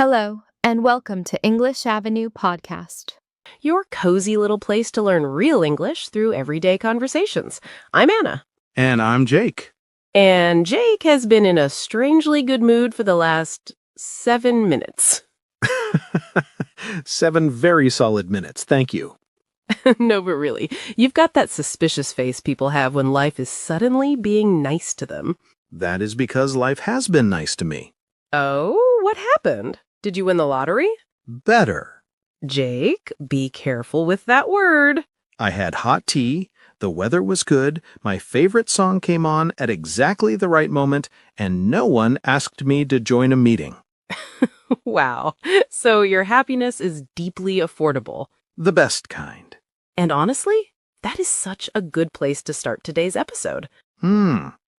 Hello, and welcome to English Avenue Podcast. Your cozy little place to learn real English through everyday conversations. I'm Anna. And I'm Jake. And Jake has been in a strangely good mood for the last 7 minutes. 7 very solid minutes, thank you. No, but really, you've got that suspicious face people have when life is suddenly being nice to them. That is because life has been nice to me. Oh, what happened? Did you win the lottery? Better. Jake, be careful with that word. I had hot tea, the weather was good, my favorite song came on at exactly the right moment, and no one asked me to join a meeting. Wow. So your happiness is deeply affordable. The best kind. And honestly, that is such a good place to start today's episode.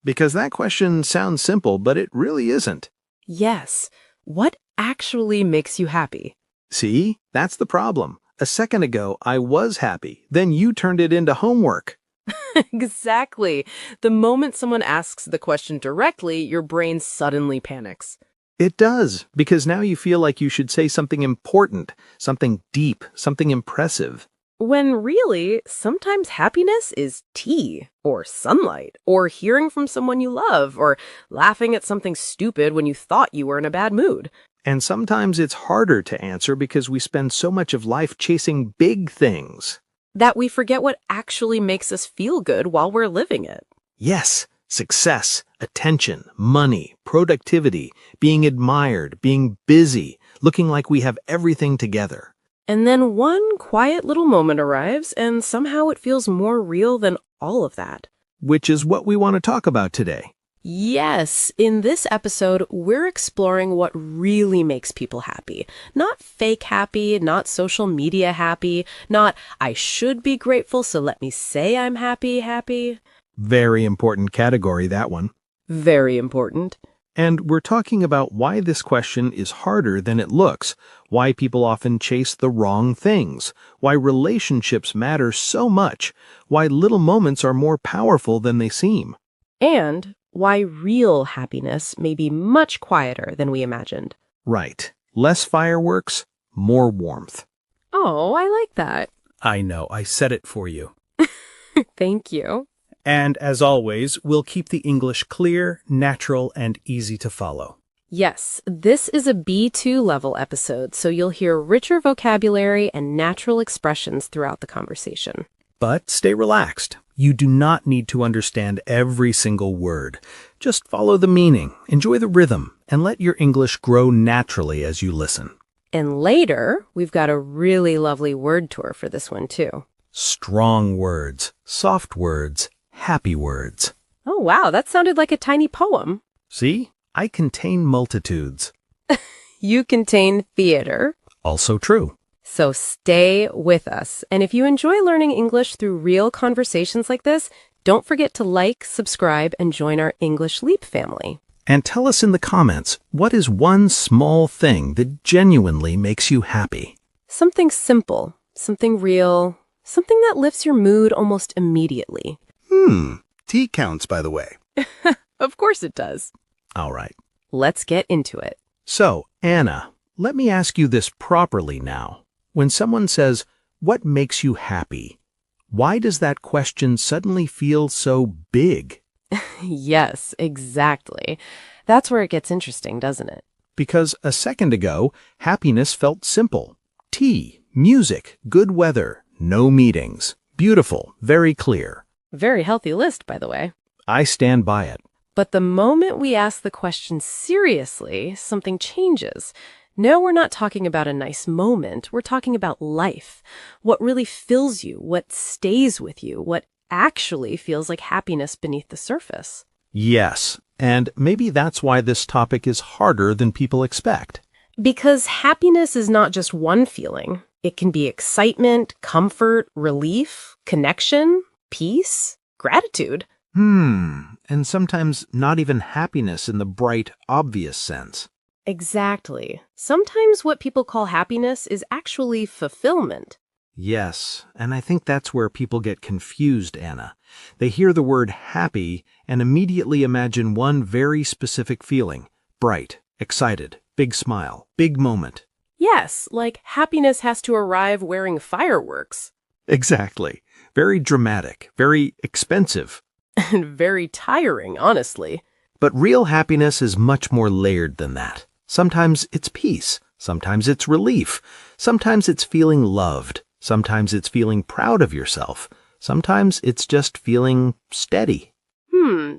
Because that question sounds simple, but it really isn't. Yes. What actually makes you happy? See, that's the problem. A second ago, I was happy. Then you turned it into homework. Exactly. The moment someone asks the question directly, your brain suddenly panics. It does, because now you feel like you should say something important, something deep, something impressive. When really, sometimes happiness is tea, or sunlight, or hearing from someone you love, or laughing at something stupid when you thought you were in a bad mood. And sometimes it's harder to answer because we spend so much of life chasing big things. That we forget what actually makes us feel good while we're living it. Yes, success, attention, money, productivity, being admired, being busy, looking like we have everything together. And then one quiet little moment arrives, and somehow it feels more real than all of that. Which is what we want to talk about today. Yes, in this episode, we're exploring what really makes people happy. Not fake happy, not social media happy, not I should be grateful, so let me say I'm happy. Very important category, that one. Very important. And we're talking about why this question is harder than it looks, why people often chase the wrong things, why relationships matter so much, why little moments are more powerful than they seem. And why real happiness may be much quieter than we imagined. Right. Less fireworks, more warmth. Oh, I like that. I know, I said it for you. Thank you. And as always, we'll keep the English clear, natural, and easy to follow. Yes, this is a B2 level episode, so you'll hear richer vocabulary and natural expressions throughout the conversation. But stay relaxed. You do not need to understand every single word. Just follow the meaning, enjoy the rhythm, and let your English grow naturally as you listen. And later, we've got a really lovely word tour for this one, too. Strong words, soft words, happy words. Oh, wow, that sounded like a tiny poem. See? I contain multitudes. You contain theater. Also true. So stay with us. And if you enjoy learning English through real conversations like this, don't forget to like, subscribe, and join our English Leap family. And tell us in the comments, what is one small thing that genuinely makes you happy? Something simple, something real, something that lifts your mood almost immediately. Tea counts, by the way. Of course it does. All right. Let's get into it. So, Anna, let me ask you this properly now. When someone says, "What makes you happy?" why does that question suddenly feel so big? Yes, exactly. That's where it gets interesting, doesn't it? Because a second ago, happiness felt simple. Tea, music, good weather, no meetings. Beautiful, very clear. Very healthy list, by the way. I stand by it. But the moment we ask the question seriously, something changes. No, we're not talking about a nice moment. We're talking about life. What really fills you, what stays with you, what actually feels like happiness beneath the surface. Yes, and maybe that's why this topic is harder than people expect. Because happiness is not just one feeling. It can be excitement, comfort, relief, connection, peace, gratitude. And sometimes not even happiness in the bright, obvious sense. Exactly. Sometimes what people call happiness is actually fulfillment. Yes, and I think that's where people get confused, Anna. They hear the word happy and immediately imagine one very specific feeling: bright, excited, Big smile, big moment. Yes, like happiness has to arrive wearing fireworks. Exactly. Very dramatic, very expensive. And very tiring, honestly. But real happiness is much more layered than that. Sometimes it's peace. Sometimes it's relief. Sometimes it's feeling loved. Sometimes it's feeling proud of yourself. Sometimes it's just feeling steady.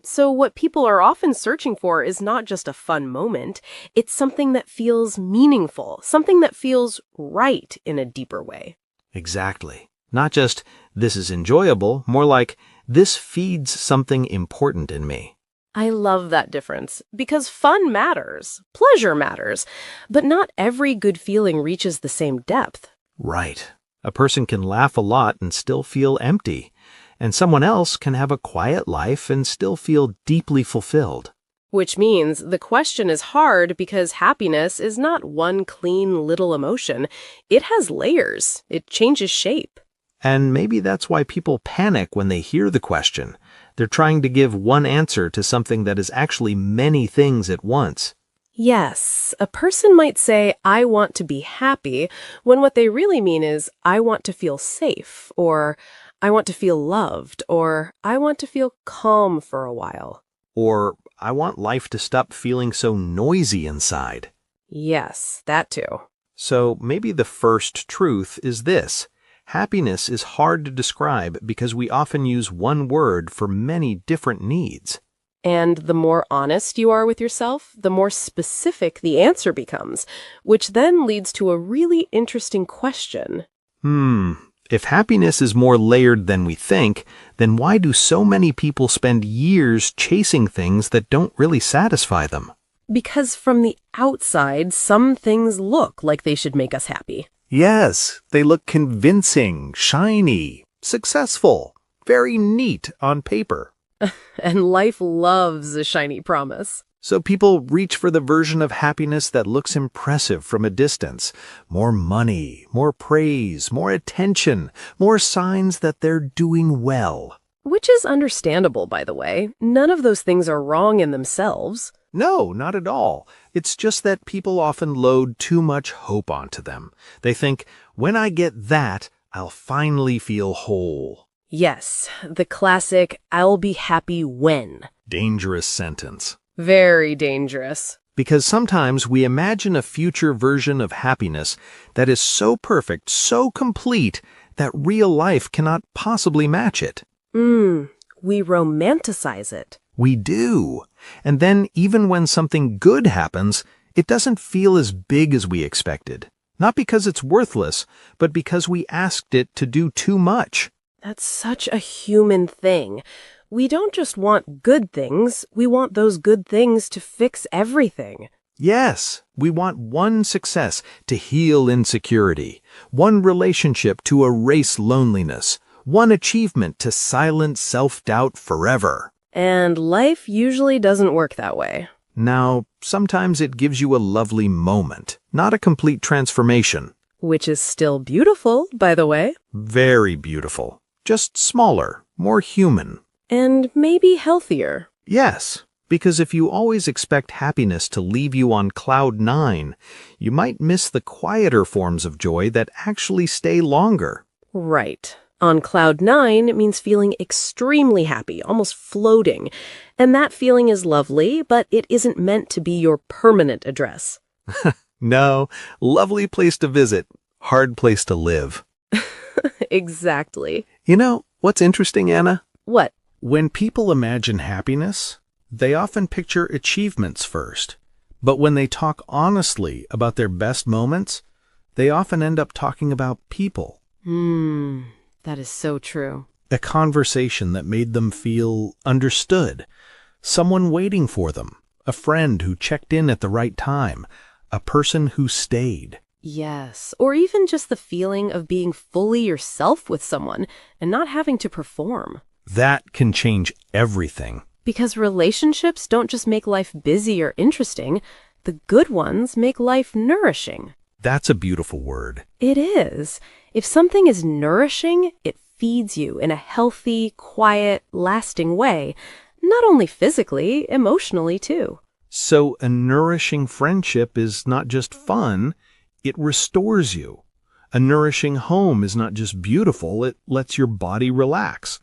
So what people are often searching for is not just a fun moment. It's something that feels meaningful, something that feels right in a deeper way. Exactly. Not just, this is enjoyable, more like, this feeds something important in me. I love that difference, because fun matters, pleasure matters, but not every good feeling reaches the same depth. Right. A person can laugh a lot and still feel empty, and someone else can have a quiet life and still feel deeply fulfilled. Which means the question is hard because happiness is not one clean little emotion. It has layers. It changes shape. And maybe that's why people panic when they hear the question. They're trying to give one answer to something that is actually many things at once. Yes, a person might say, I want to be happy, when what they really mean is, I want to feel safe, or I want to feel loved, or I want to feel calm for a while. Or, I want life to stop feeling so noisy inside. Yes, that too. So maybe the first truth is this. Happiness is hard to describe because we often use one word for many different needs. And the more honest you are with yourself, the more specific the answer becomes, which then leads to a really interesting question. If happiness is more layered than we think, then why do so many people spend years chasing things that don't really satisfy them? Because from the outside, some things look like they should make us happy. Yes, they look convincing, shiny, successful, very neat on paper. And life loves a shiny promise. So people reach for the version of happiness that looks impressive from a distance. More money, more praise, more attention, more signs that they're doing well. Which is understandable, by the way. None of those things are wrong in themselves. No, not at all. It's just that people often load too much hope onto them. They think, when I get that, I'll finally feel whole. Yes, the classic, I'll be happy when. Dangerous sentence. Very dangerous. Because sometimes we imagine a future version of happiness that is so perfect, so complete, that real life cannot possibly match it. We romanticize it. We do. And then even when something good happens, it doesn't feel as big as we expected. Not because it's worthless, but because we asked it to do too much. That's such a human thing. We don't just want good things, we want those good things to fix everything. Yes, we want one success to heal insecurity, one relationship to erase loneliness, one achievement to silence self-doubt forever. And life usually doesn't work that way. Now, sometimes it gives you a lovely moment, not a complete transformation. Which is still beautiful, by the way. Very beautiful. Just smaller, more human. And maybe healthier. Yes, because if you always expect happiness to leave you on cloud 9, you might miss the quieter forms of joy that actually stay longer. Right. On cloud 9, it means feeling extremely happy, almost floating. And that feeling is lovely, but it isn't meant to be your permanent address. No, lovely place to visit, hard place to live. Exactly. You know, what's interesting, Anna? What? When people imagine happiness, they often picture achievements first. But when they talk honestly about their best moments, they often end up talking about people. That is so true. A conversation that made them feel understood. Someone waiting for them. A friend who checked in at the right time. A person who stayed. Yes, or even just the feeling of being fully yourself with someone and not having to perform. That can change everything. Because relationships don't just make life busy or interesting, the good ones make life nourishing. That's a beautiful word. It is. If something is nourishing, it feeds you in a healthy, quiet, lasting way, not only physically, emotionally too. So a nourishing friendship is not just fun, it restores you. A nourishing home is not just beautiful, it lets your body relax.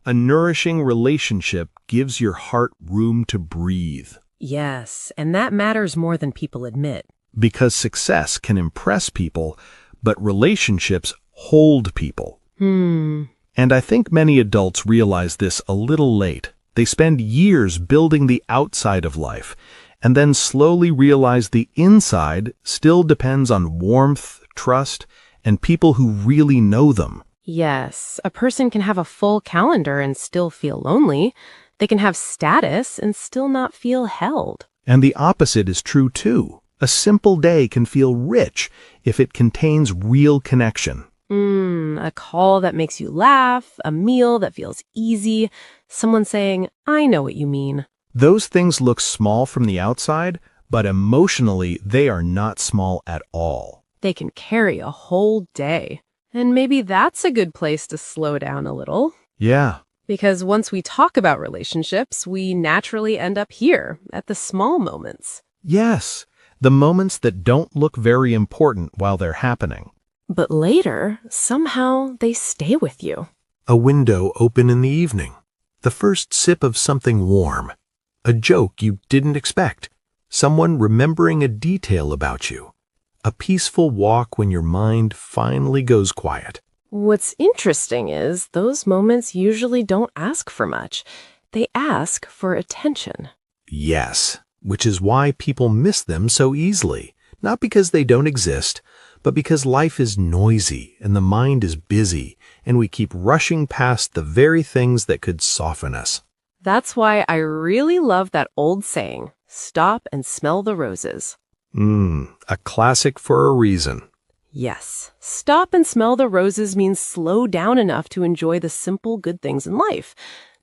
A nourishing relationship gives your heart room to breathe. Yes, and that matters more than people admit. Because success can impress people, but relationships hold people. And I think many adults realize this a little late. They spend years building the outside of life, and then slowly realize the inside still depends on warmth, trust, and people who really know them. Yes, a person can have a full calendar and still feel lonely. They can have status and still not feel held. And the opposite is true too. A simple day can feel rich if it contains real connection. A call that makes you laugh, a meal that feels easy, someone saying, I know what you mean. Those things look small from the outside, but emotionally they are not small at all. They can carry a whole day. And maybe that's a good place to slow down a little. Yeah. Because once we talk about relationships, we naturally end up here, at the small moments. Yes, the moments that don't look very important while they're happening. But later, somehow, they stay with you. A window open in the evening. The first sip of something warm. A joke you didn't expect. Someone remembering a detail about you. A peaceful walk when your mind finally goes quiet. What's interesting is those moments usually don't ask for much. They ask for attention. Yes, which is why people miss them so easily. Not because they don't exist, but because life is noisy and the mind is busy, and we keep rushing past the very things that could soften us. That's why I really love that old saying, stop and smell the roses. A classic for a reason. Yes, stop and smell the roses means slow down enough to enjoy the simple good things in life.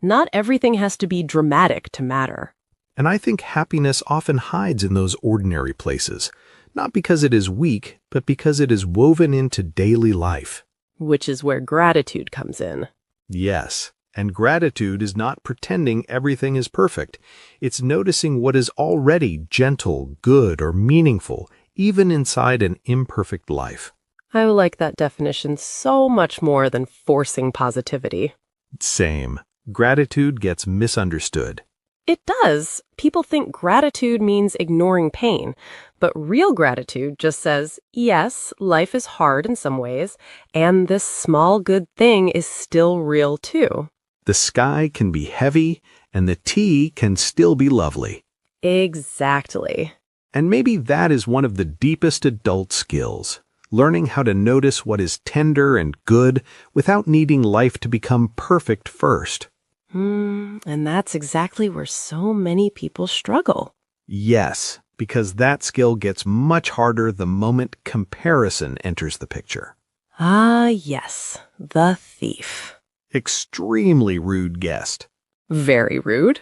Not everything has to be dramatic to matter. And I think happiness often hides in those ordinary places, not because it is weak, but because it is woven into daily life. Which is where gratitude comes in. Yes, and gratitude is not pretending everything is perfect. It's noticing what is already gentle, good, or meaningful, even inside an imperfect life. I like that definition so much more than forcing positivity. Same. Gratitude gets misunderstood. It does. People think gratitude means ignoring pain, but real gratitude just says, yes, life is hard in some ways, and this small good thing is still real too. The sky can be heavy, and the tea can still be lovely. Exactly. And maybe that is one of the deepest adult skills, learning how to notice what is tender and good without needing life to become perfect first. And that's exactly where so many people struggle. Yes, because that skill gets much harder the moment comparison enters the picture. Ah, yes, the thief. Extremely rude guest. Very rude.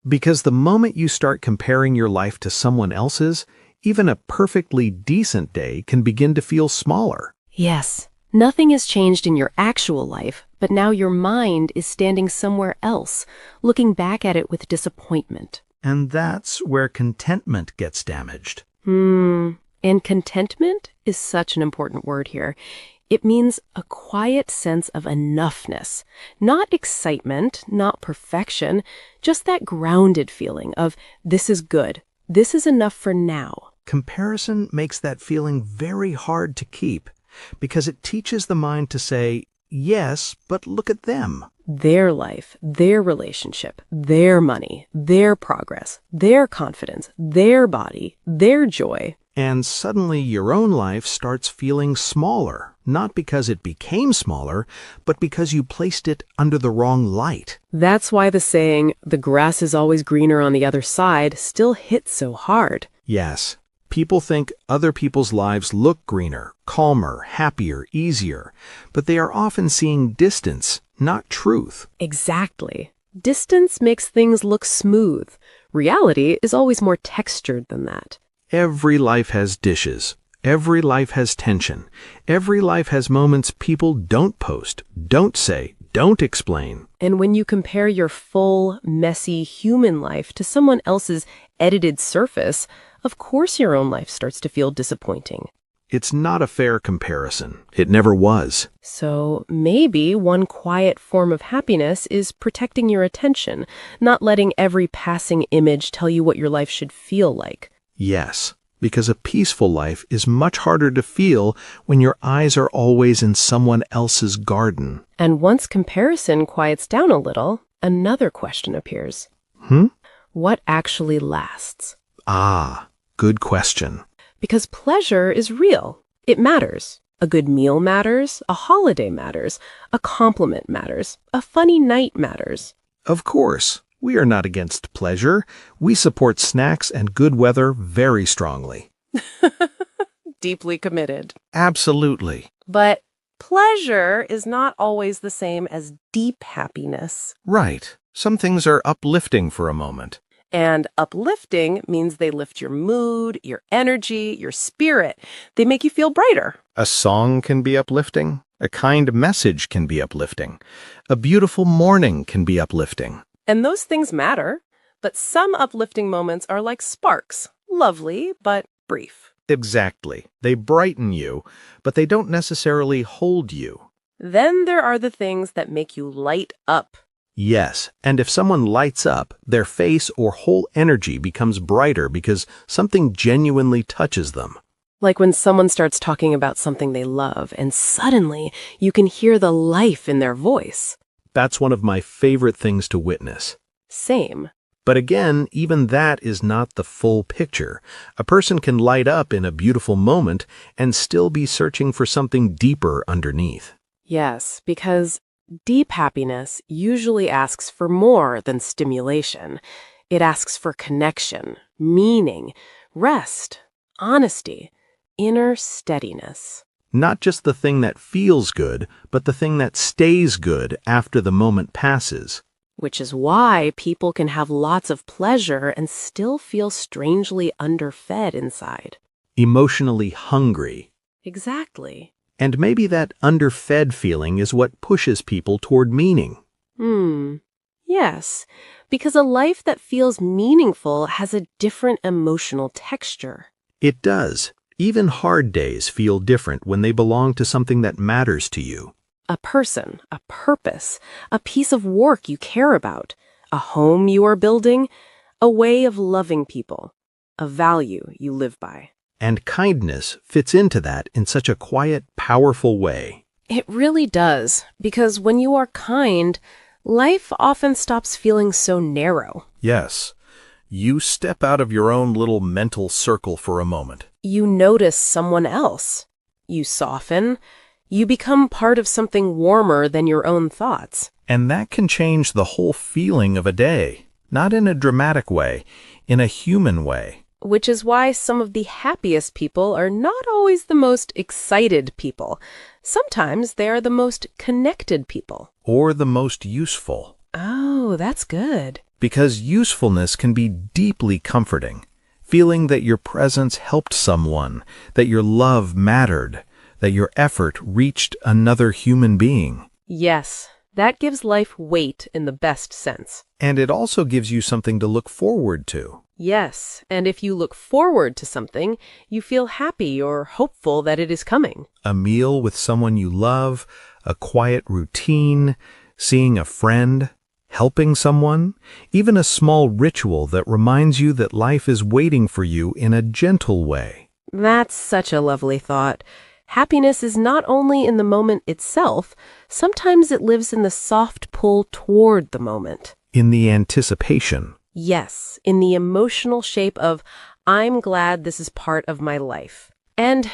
Because the moment you start comparing your life to someone else's, even a perfectly decent day can begin to feel smaller. Yes, nothing has changed in your actual life, but now your mind is standing somewhere else, looking back at it with disappointment. And that's where contentment gets damaged. And contentment is such an important word here. It means a quiet sense of enoughness, not excitement, not perfection, just that grounded feeling of this is good, this is enough for now. Comparison makes that feeling very hard to keep because it teaches the mind to say, yes, but look at them. Their life, their relationship, their money, their progress, their confidence, their body, their joy. And suddenly your own life starts feeling smaller, not because it became smaller, but because you placed it under the wrong light. That's why the saying, the grass is always greener on the other side, still hits so hard. Yes, people think other people's lives look greener, calmer, happier, easier, but they are often seeing distance, not truth. Exactly. Distance makes things look smooth. Reality is always more textured than that. Every life has dishes. Every life has tension. Every life has moments people don't post, don't say, don't explain. And when you compare your full, messy human life to someone else's edited surface, of course your own life starts to feel disappointing. It's not a fair comparison. It never was. So maybe one quiet form of happiness is protecting your attention, not letting every passing image tell you what your life should feel like. Yes, because a peaceful life is much harder to feel when your eyes are always in someone else's garden. And once comparison quiets down a little, another question appears. What actually lasts? Ah, good question. Because pleasure is real. It matters. A good meal matters, a holiday matters, a compliment matters, a funny night matters. Of course, we are not against pleasure. We support snacks and good weather very strongly. Deeply committed. Absolutely. But pleasure is not always the same as deep happiness. Right. Some things are uplifting for a moment. And uplifting means they lift your mood, your energy, your spirit. They make you feel brighter. A song can be uplifting. A kind message can be uplifting. A beautiful morning can be uplifting. And those things matter. But some uplifting moments are like sparks. Lovely, but brief. Exactly. They brighten you, but they don't necessarily hold you. Then there are the things that make you light up. Yes, and if someone lights up, their face or whole energy becomes brighter because something genuinely touches them. Like when someone starts talking about something they love, and suddenly you can hear the life in their voice. That's one of my favorite things to witness. Same. But again, even that is not the full picture. A person can light up in a beautiful moment and still be searching for something deeper underneath. Yes, because deep happiness usually asks for more than stimulation. It asks for connection, meaning, rest, honesty, inner steadiness. Not just the thing that feels good, but the thing that stays good after the moment passes. Which is why people can have lots of pleasure and still feel strangely underfed inside. Emotionally hungry. Exactly. And maybe that underfed feeling is what pushes people toward meaning. Yes, because a life that feels meaningful has a different emotional texture. It does. Even hard days feel different when they belong to something that matters to you. A person, a purpose, a piece of work you care about, a home you are building, a way of loving people, a value you live by. And kindness fits into that in such a quiet, powerful way. It really does, because when you are kind, life often stops feeling so narrow. Yes. You step out of your own little mental circle for a moment. You notice someone else. You soften. You become part of something warmer than your own thoughts. And that can change the whole feeling of a day. Not in a dramatic way, in a human way. Which is why some of the happiest people are not always the most excited people. Sometimes they are the most connected people. Or the most useful. Oh, that's good. Because usefulness can be deeply comforting. Feeling that your presence helped someone, that your love mattered, that your effort reached another human being. Yes, that gives life weight in the best sense. And it also gives you something to look forward to. Yes, and if you look forward to something, you feel happy or hopeful that it is coming. A meal with someone you love, a quiet routine, seeing a friend, helping someone, even a small ritual that reminds you that life is waiting for you in a gentle way. That's such a lovely thought. Happiness is not only in the moment itself, sometimes it lives in the soft pull toward the moment. In the anticipation. Yes, in the emotional shape of, I'm glad this is part of my life. And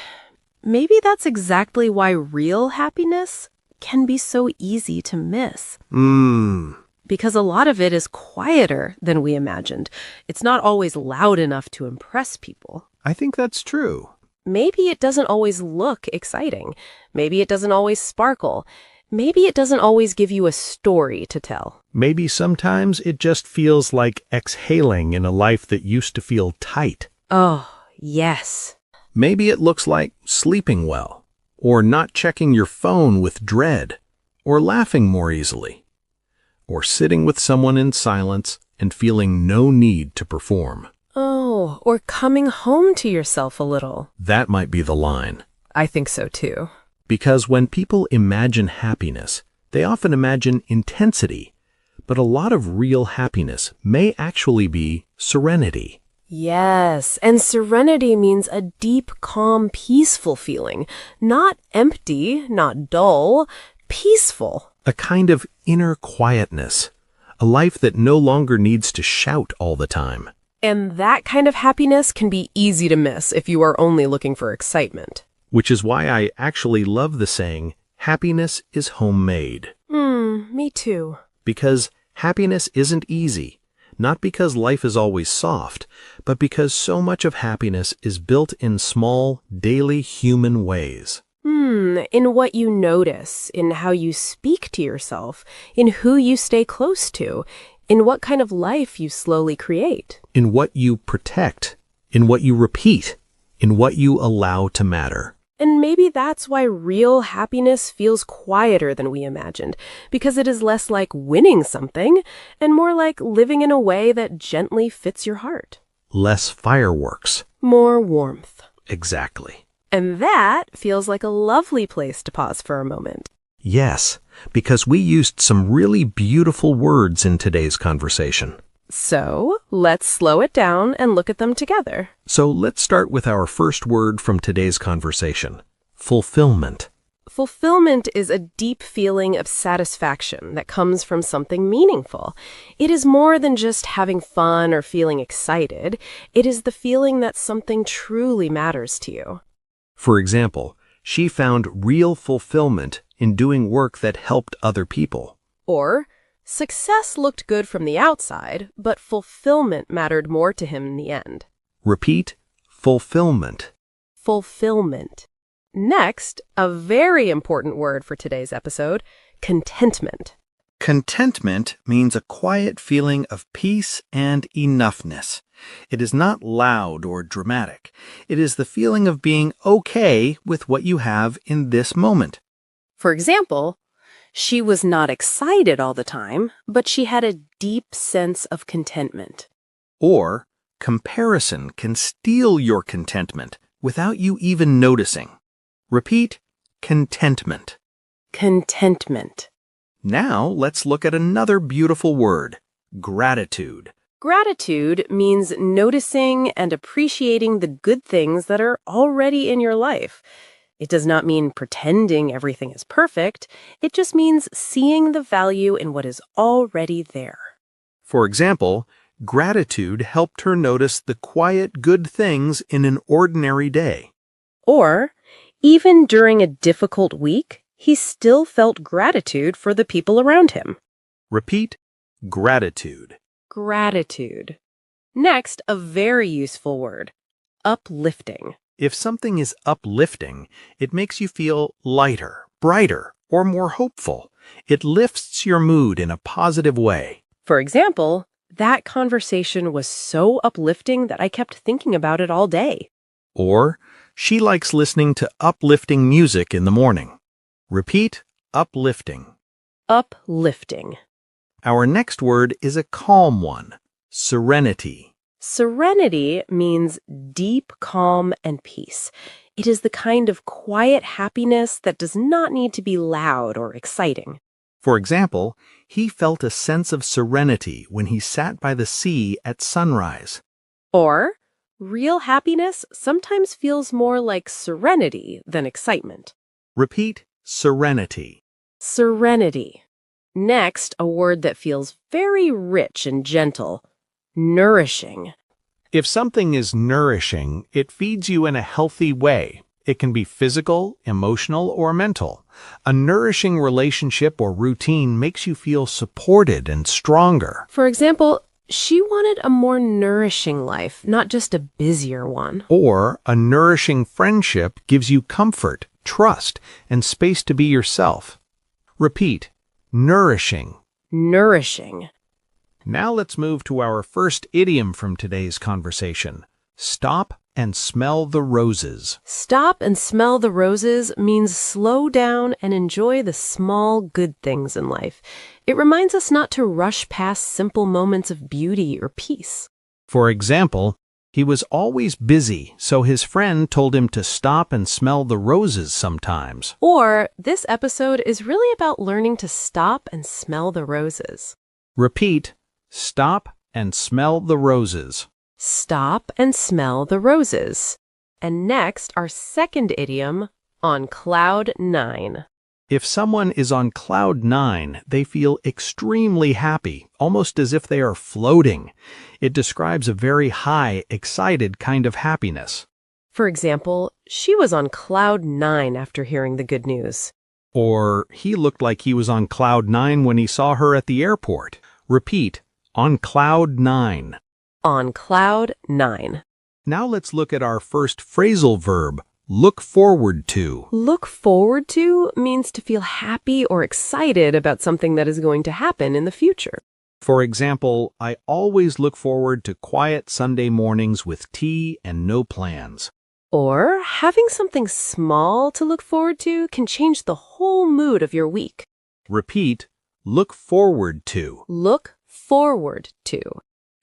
maybe that's exactly why real happiness can be so easy to miss. Because a lot of it is quieter than we imagined. It's not always loud enough to impress people. I think that's true. Maybe it doesn't always look exciting. Maybe it doesn't always sparkle. Maybe it doesn't always give you a story to tell. Maybe sometimes it just feels like exhaling in a life that used to feel tight. Oh, yes. Maybe it looks like sleeping well, or not checking your phone with dread, or laughing more easily, or sitting with someone in silence and feeling no need to perform. Oh, or coming home to yourself a little. That might be the line. I think so too. Because when people imagine happiness, they often imagine intensity, but a lot of real happiness may actually be serenity. Yes, and serenity means a deep, calm, peaceful feeling. Not empty, not dull, peaceful. A kind of inner quietness, a life that no longer needs to shout all the time. And that kind of happiness can be easy to miss if you are only looking for excitement. Which is why I actually love the saying, happiness is homemade. Me too. Because happiness isn't easy. Not because life is always soft, but because so much of happiness is built in small, daily human ways. In what you notice, in how you speak to yourself, in who you stay close to, in what kind of life you slowly create. In what you protect, in what you repeat, in what you allow to matter. And maybe that's why real happiness feels quieter than we imagined, because it is less like winning something and more like living in a way that gently fits your heart. Less fireworks. More warmth. Exactly. And that feels like a lovely place to pause for a moment. Yes, because we used some really beautiful words in today's conversation. So let's slow it down and look at them together. So let's start with our first word from today's conversation, fulfillment. Fulfillment is a deep feeling of satisfaction that comes from something meaningful. It is more than just having fun or feeling excited. It is the feeling that something truly matters to you. For example, she found real fulfillment in doing work that helped other people. Or, success looked good from the outside, but fulfillment mattered more to him in the end. Repeat, fulfillment. Fulfillment. Next, a very important word for today's episode, contentment. Contentment means a quiet feeling of peace and enoughness. It is not loud or dramatic. It is the feeling of being okay with what you have in this moment. For example, she was not excited all the time, but she had a deep sense of contentment. Or, comparison can steal your contentment without you even noticing. Repeat, contentment. Contentment. Now let's look at another beautiful word, gratitude. Gratitude means noticing and appreciating the good things that are already in your life. It does not mean pretending everything is perfect. It just means seeing the value in what is already there. For example, gratitude helped her notice the quiet good things in an ordinary day. Or, even during a difficult week, he still felt gratitude for the people around him. Repeat, gratitude. Gratitude. Next, a very useful word, uplifting. If something is uplifting, it makes you feel lighter, brighter, or more hopeful. It lifts your mood in a positive way. For example, that conversation was so uplifting that I kept thinking about it all day. Or, she likes listening to uplifting music in the morning. Repeat, uplifting. Uplifting. Our next word is a calm one, serenity. Serenity means deep calm and peace. It is the kind of quiet happiness that does not need to be loud or exciting. For example, he felt a sense of serenity when he sat by the sea at sunrise. Or, real happiness sometimes feels more like serenity than excitement. Repeat, serenity. Serenity. Next, a word that feels very rich and gentle, nourishing. If something is nourishing, it feeds you in a healthy way. It can be physical, emotional, or mental. A nourishing relationship or routine makes you feel supported and stronger. For example, she wanted a more nourishing life, not just a busier one. Or a nourishing friendship gives you comfort, trust, and space to be yourself. Repeat, nourishing. Nourishing. Now let's move to our first idiom from today's conversation. Stop and smell the roses. Stop and smell the roses means slow down and enjoy the small good things in life. It reminds us not to rush past simple moments of beauty or peace. For example, he was always busy, so his friend told him to stop and smell the roses sometimes. Or, this episode is really about learning to stop and smell the roses. Repeat, stop and smell the roses. Stop and smell the roses. And next, our second idiom, on cloud 9. If someone is on cloud 9, they feel extremely happy, almost as if they are floating. It describes a very high, excited kind of happiness. For example, she was on cloud 9 after hearing the good news. Or, he looked like he was on cloud 9 when he saw her at the airport. Repeat, on cloud 9. On cloud 9. Now let's look at our first phrasal verb, look forward to. Look forward to means to feel happy or excited about something that is going to happen in the future. For example, I always look forward to quiet Sunday mornings with tea and no plans. Or having something small to look forward to can change the whole mood of your week. Repeat, look forward to. Look forward to.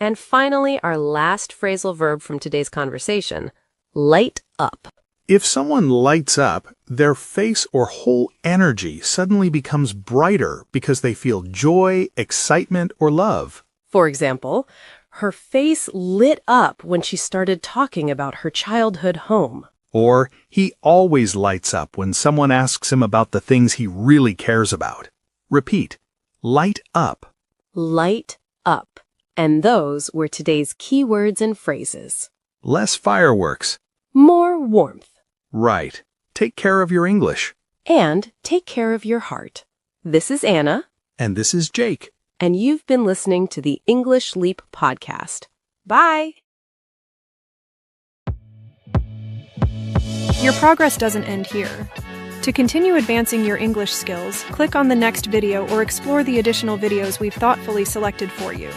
And finally, our last phrasal verb from today's conversation, light up. If someone lights up, their face or whole energy suddenly becomes brighter because they feel joy, excitement, or love. For example, her face lit up when she started talking about her childhood home. Or he always lights up when someone asks him about the things he really cares about. Repeat, light up. Light up. And those were today's keywords and phrases. Less fireworks. More warmth. Right. Take care of your English. And take care of your heart. This is Anna. And this is Jake. And you've been listening to the English Leap podcast. Bye! Your progress doesn't end here. To continue advancing your English skills, click on the next video or explore the additional videos we've thoughtfully selected for you.